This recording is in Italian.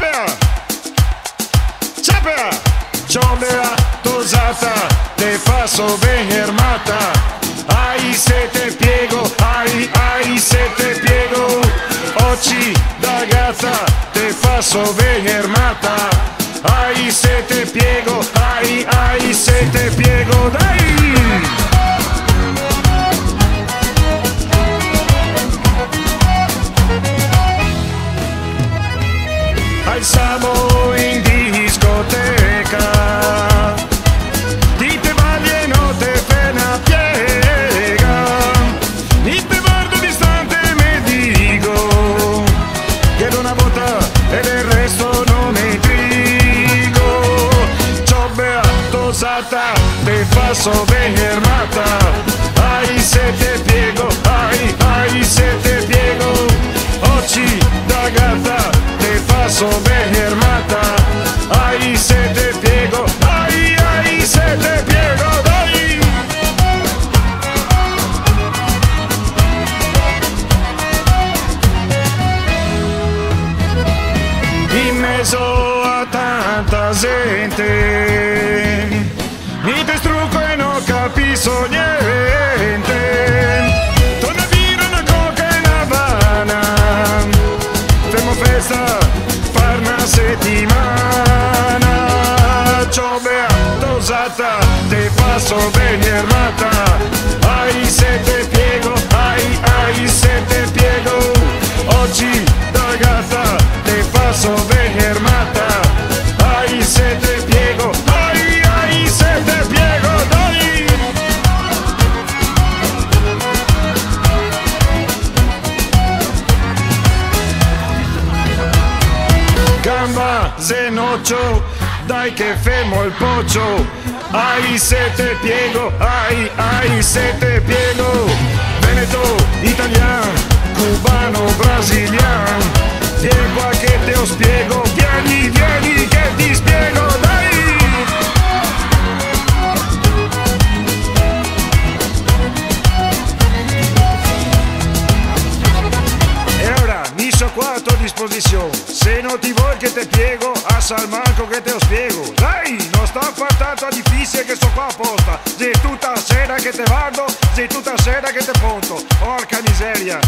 Ciambea, ciambea, ciambea, tosata, te faço bem armata. Ai se te piego, ai se te piego. Occhi da gatta, te faço bem armata. Ai se te piego, ai se te piego, dai! Siamo in discoteca, ti te bagli e non te fai una piega, mi te guardo distante e mi dico che una volta e del resto non mi intrigo. C'ho beatosata, te faço bem armata, ai se te piego, ai se te piego, occhi da gatta, te faço bem armata, ai se te piego, ai se te piego, dai! In mezzo a tanta gente, mi distruggo e non capisco niente. Torna a dire una coca e una Havana, fermo festa per una settimana. C'ho beatosata, te faço bene armata, ai se te piego, ai se te piego. Oggi da gatta, te faço bene armata, ai se te piego, ai se te piego, dai! Gamba, zenoccio, dai che fermo il poccio, ai se te piego, ai se te piego. Veneto, italiano, cubano, brasiliano, vieni qua che te lo spiego, vieni che ti spiego, dai! E ora, mi so qua a tua disposizione, se non ti vuoi che te piego, a Salmanco che te lo spiego. Dai, non sto affattanto a difficile che sto qua apposta, sei tutta sera che te guardo, sei tutta sera che te ponto, porca miseria.